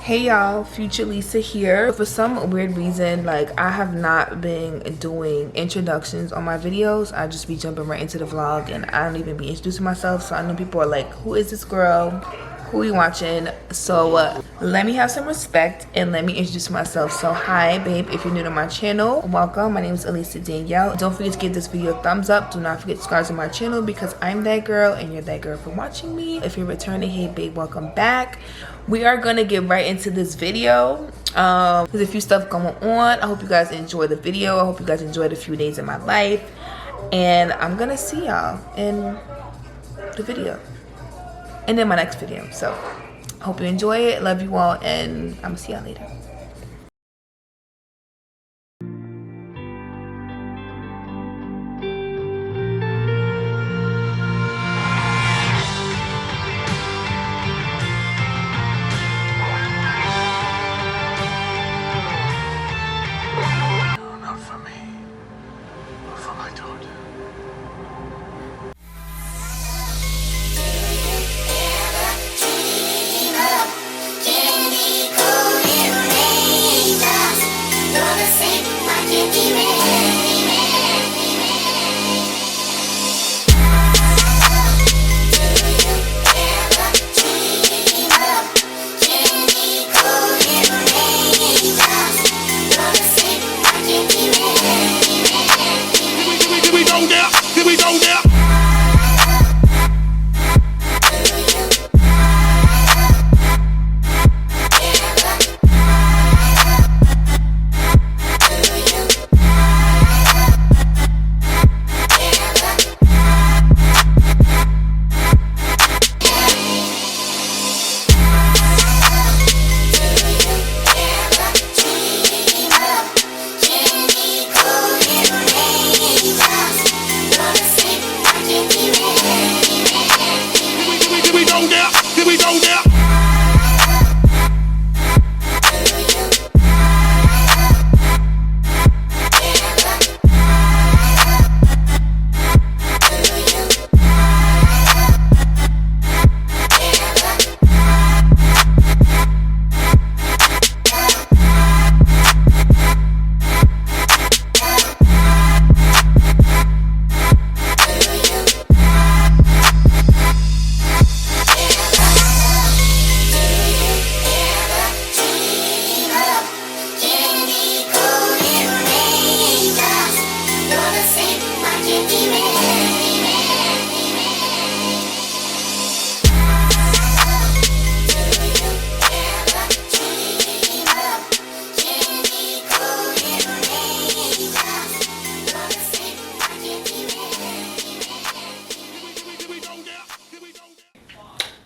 Hey y'all, future Lisa here. For some weird reason, like, I have not been doing introductions on my videos. I just be jumping right into the vlog and I don't even be introducing myself. So I know people are like, who is this girl? Who are you watching? So let me have some respect and let me introduce myself. So hi babe, if you're new to my channel, welcome. My name is Elisa Danielle. Don't forget to give this video a thumbs up. Do not forget to subscribe to my channel because I'm that girl and you're that girl for watching me. If you're returning, hey babe, welcome back. We are gonna get right into this video. There's a few stuff going on. I hope you guys enjoy the video. I hope you guys enjoyed a few days of my life. And I'm gonna see y'all in the video. And in my next video. So, hope you enjoy it. Love you all. And I'm gonna see y'all later.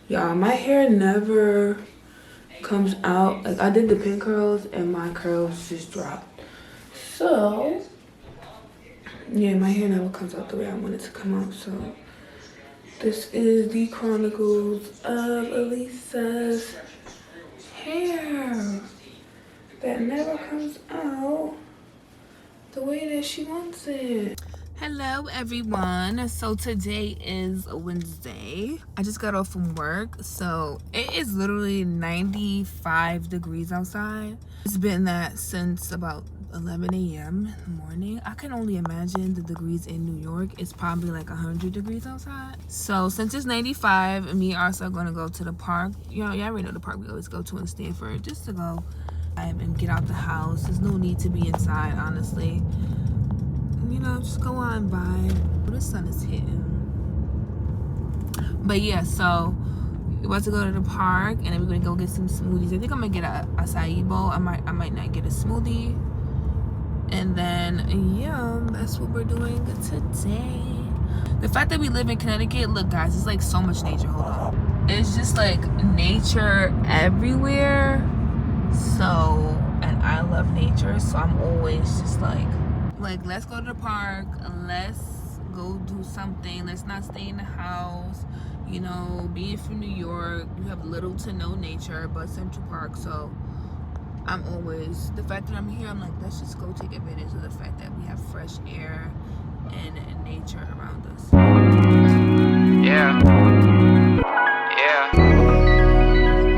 Y'all, my hair never comes out. Like, I did the pin curls and my curls just dropped. So, yeah, my hair never comes out the way I want it to come out. So, this is the Chronicles of Elisa's hair that never comes out the way that she wants it. Hello everyone. So today is Wednesday. I just got off from work. So it is literally 95 degrees outside. It's been that since about 11 a.m. in the morning. I can only imagine the degrees in New York. It's probably like 100 degrees outside. So since it's 95, me and Arsa are gonna go to the park. You know, y'all already know the park we always go to in Stanford, just to go and get out the house. There's no need to be inside, honestly. You know, just go on by. The sun is hitting. But yeah, so we're about to go to the park and then we're gonna go get some smoothies. I think I'm gonna get a acai bowl. I might not get a smoothie. And then yeah, that's what we're doing today. The fact that we live in Connecticut, look guys, it's like so much nature. Hold on. It's just like nature everywhere. So, and I love nature, so I'm always just like let's go to the park, let's go do something, let's not stay in the house. You know, being from New York, you have little to no nature but Central Park. So I'm always, the fact that I'm here, I'm like, let's just go take advantage of the fact that we have fresh air and nature around us. Yeah. Yeah.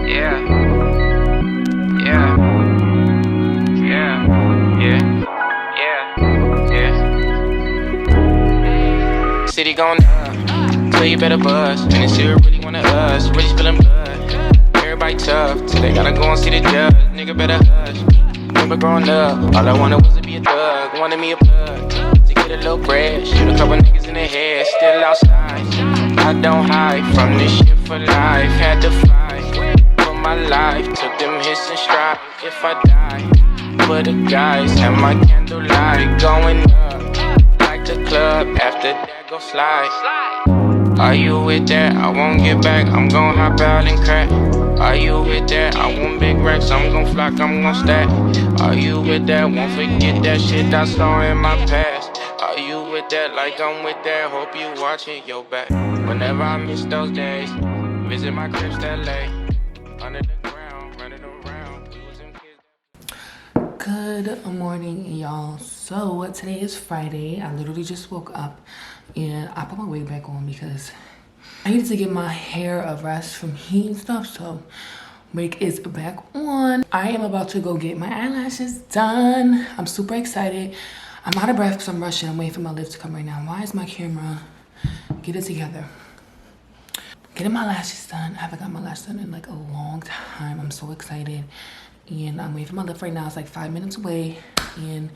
Yeah. city gon' so you better buzz. And this here really one of us, really spillin' blood. Everybody tough, till they gotta go and see the judge. Nigga better hush. Remember growing up, all I wanted was to be a thug. Wanted me a plug, to get a little bread. Shoot a couple niggas in the head, still outside. I don't hide from this shit for life. Had to fight for my life, took them hits and stride. If I die, for the guys, have my candlelight going up like the club. After that, go slide. Are you with that? I won't get back. I'm gon' hop out and crack. Are you with that? I want big racks. I'm gon' flock. I'm gon' stack. Are you with that? Won't forget that shit I saw in my past. Are you with that? Like I'm with that. Hope you watching your back. Whenever I miss those days, visit my cribs that lay under the ground, running around. Good morning, y'all. So today is Friday. I literally just woke up and I put my wig back on because I needed to give my hair a rest from heat and stuff. So wig is back on. I am about to go get my eyelashes done. I'm super excited. I'm out of breath because I'm rushing. I'm waiting for my lift to come right now. Why is my camera? Get it together. Getting my lashes done. I haven't got my lashes done in like a long time. I'm so excited. And I'm waiting for my lift right now. It's like 5 minutes away. And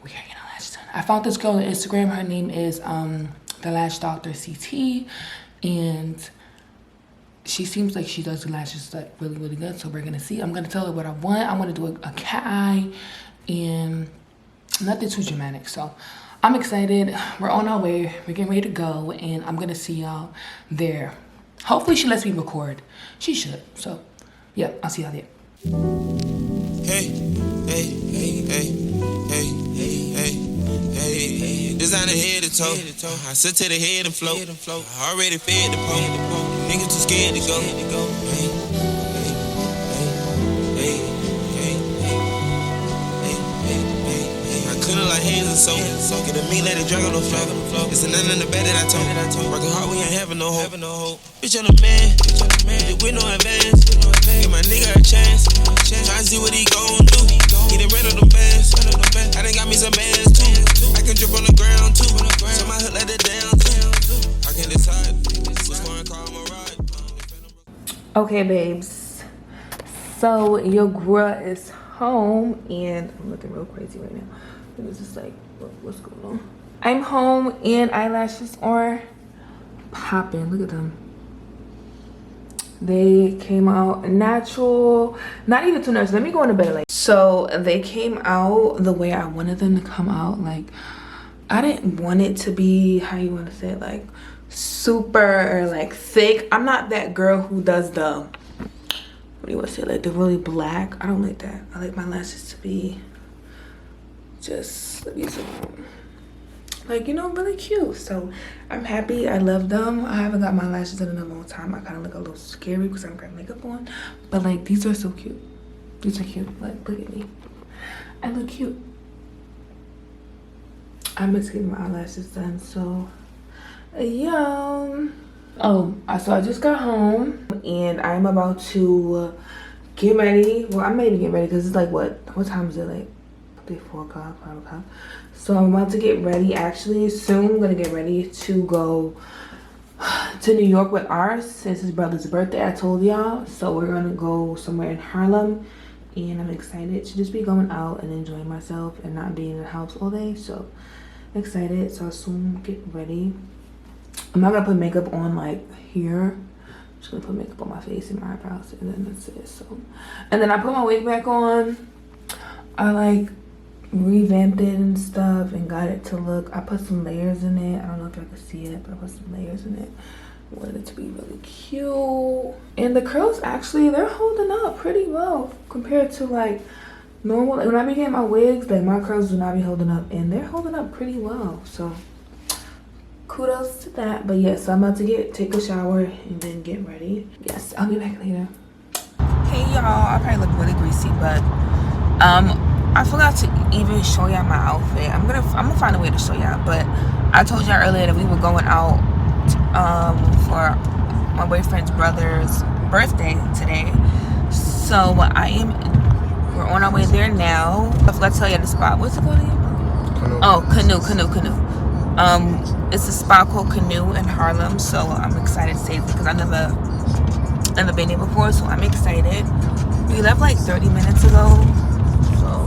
we are getting our lashes done. I found this girl on Instagram. Her name is the Lash Doctor CT. And she seems like she does the lashes like really, really good. So we're gonna see. I'm gonna tell her what I want. I want to do a cat eye and nothing too dramatic. So I'm excited. We're on our way. We're getting ready to go. And I'm gonna see y'all there. Hopefully she lets me record. She should. So yeah, I'll see y'all there. Hey, hey, hey, hey, hey, hey, hey, hey. Designer head to toe. I sit to the head and float. I already fed the pole. Niggas too scared to go. Hey, hey, hey, hey, hey, hey, hey. I clean it like hands and soap. Get a meat, let it drag on the floor. It's a nothing in the bed that I told. Working hard, we ain't having no hope. Bitch, I'm a man. With no advance. Give my nigga a chance. Try to see what he gon' do. He done ran on the bands. I done got me some bands too. I can drip on the ground too. So my hood let it down too. I can't decide. What's going to call my ride? Okay, babes. So your girl is home and I'm looking real crazy right now. It was just like, what's going on? I'm home and eyelashes are popping. Look at them. They came out natural, not even too nervous. Let me go into bed. Like, so they came out the way I wanted them to come out. Like, I didn't want it to be, how you want to say it, like super or like thick. I'm not that girl who does the, what do you want to say, like the really black. I don't like that. I like my lashes to be just, let me zoom out. Like, you know, really cute. So I'm happy. I love them. I haven't got my lashes done in a long time. I kind of look a little scary because I don't got makeup on, but like these are so cute. These are cute. Like, look at me. I look cute. I'm just getting my eyelashes done. So yeah. Oh, so I just got home and I'm about to get ready. Well, I'm ready to get ready because it's like what time is it? Like 4 o'clock, 5 o'clock. So I'm about to get ready. Actually, soon I'm gonna get ready to go to New York with ours since his brother's birthday. I told y'all. So we're gonna go somewhere in Harlem, and I'm excited to just be going out and enjoying myself and not being in the house all day. So excited. So I'll soon get ready. I'm not gonna put makeup on like here. I'm just gonna put makeup on my face and my eyebrows, and then that's it. So, and then I put my wig back on. I like revamped it and stuff and got it to look, I put some layers in it. I don't know if y'all can see it, but I put some layers in it. I wanted it to be really cute. And the curls actually, they're holding up pretty well compared to like normal. Like when I be getting my wigs, like my curls do not be holding up, and they're holding up pretty well. So kudos to that. But yes, so I'm about to take a shower and then get ready. Yes, I'll be back later. Hey y'all, I probably look really greasy, but I forgot to even show y'all my outfit. I'm gonna find a way to show y'all, but I told y'all earlier that we were going out for my boyfriend's brother's birthday today. So we're on our way there now. I forgot to tell you the spot. What's it called again? Canoe. Oh, canoe. It's a spot called Canoe in Harlem, so I'm excited to say it because I've never been there before, so I'm excited. We left like 30 minutes ago, so,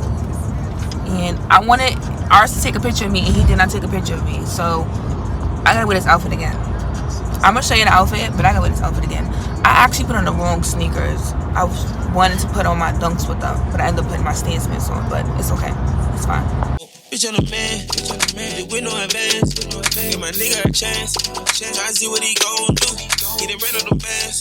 and I wanted ours to take a picture of me, and he did not take a picture of me, so I gotta wear this outfit again. I'm gonna show you the outfit, but I gotta wear this outfit again. I actually put on the wrong sneakers. I was wanting to put on my dunks with them, but I ended up putting my Stan Smiths on, but it's okay. It's fine. Bitch on the man, with no advance. Give my nigga a chance. Try and see what he gon' do. He done ran on the bands.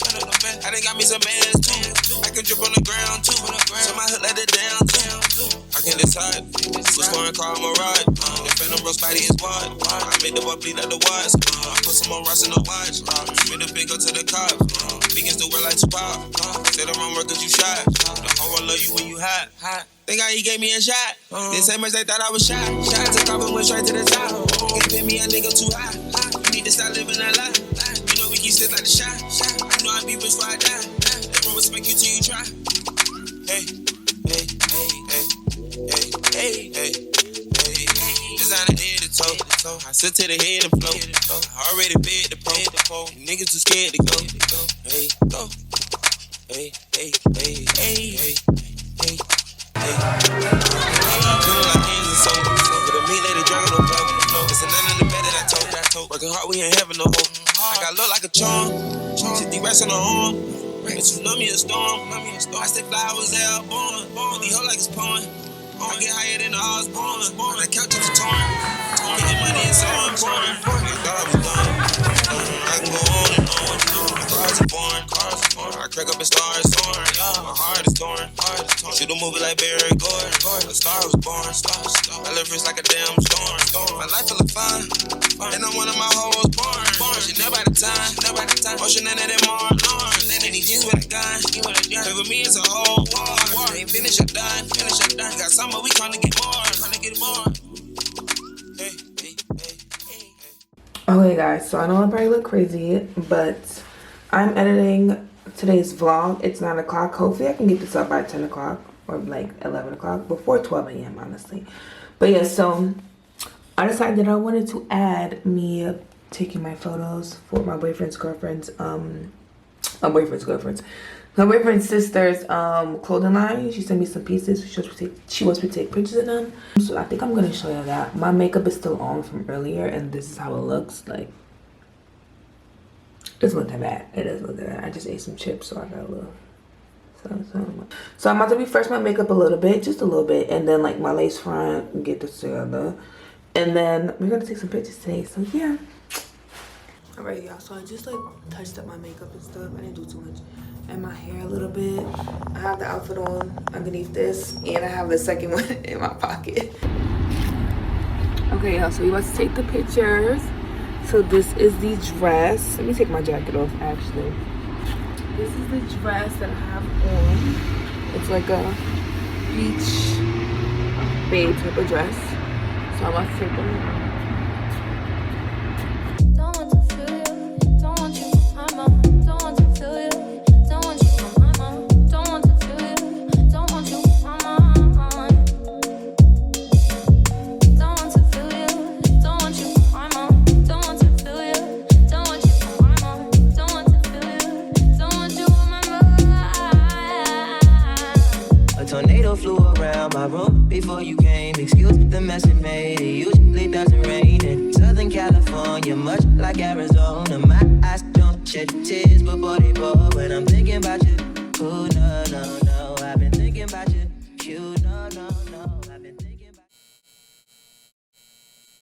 I done got me some bands too. I can drip on the ground too. So my hood let it down too. I can decide which foreign car I'ma ride. The Phantom Bro Spidey is wide. I made the boy bleed out the watch. I put some more rocks in the watch. Made the big go to the cops. Begins to wear like Tupac. Say the wrong word cause you shot. The whole world love you when you hot. Think how he gave me a shot. Didn't say much, they thought I was shot. Took off and went straight to the top. Can't pay me a nigga too high. You need to stop living that life. You know we keep still like the shot. You know I be rich before I die. They won't respect you till you try. Hey, hey, hey, hey, hey, hey, hey, hey. Designer head to toe. I sit to the head and flow. I already paid the pro. Niggas too scared to go. Hey, go. Hey, hey, hey, hey, hey, hey. Hey, feeling like hands and soul. With a meat lady dragging no blow. It's a none in the bed that I told. Working hard, we ain't having no hope. I got look like a charm. 50 racks on the arm. And tsunami a storm. I stay fly, I was there born. With the hoe like it's porn. I get higher than the odds born. The couch is torn. Getting money is so important. I thought I was done. I can go on and on. The cars are born. I crack up and stars soaring. My heart is torn. Shoot a movie like Barry Gordon. A star was born. I live rich like a damn storm. My life full of fun. And I'm one of my hoes born. She never had a time. Ocean and that more alarm. Then these jeans with a gun. Favor me as a whole war. Ain't finished or done. Got some, but we trying to get more. Hey, hey, hey, hey. Okay guys, so I know I probably look crazy, but I'm editing today's vlog. It's 9 o'clock. Hopefully I can get this up by 10 o'clock or like 11 o'clock, before 12 a.m. honestly. But yeah, so I decided that I wanted to add me taking my photos for my boyfriend's sister's clothing line. She sent me some pieces. She wants me to take pictures of them. So I think I'm gonna show you that. My makeup is still on from earlier, and this is how it looks like. It doesn't look that bad. It doesn't look that bad. I just ate some chips, so I got a little. So I'm about to refresh my makeup a little bit, just a little bit, and then like my lace front, get this together, and then we're gonna take some pictures today. So yeah. Alright y'all, so I just like touched up my makeup and stuff. I didn't do too much. And my hair a little bit. I have the outfit on underneath this, and I have the second one in my pocket. Okay y'all, so we about to take the pictures. So this is the dress. Let me take my jacket off actually. This is the dress that I have on. It's like a beach babe type of dress. So I'm about to take them off. Flew around my room before you came. Excuse the mess it made. It usually doesn't rain in Southern California, much like Arizona.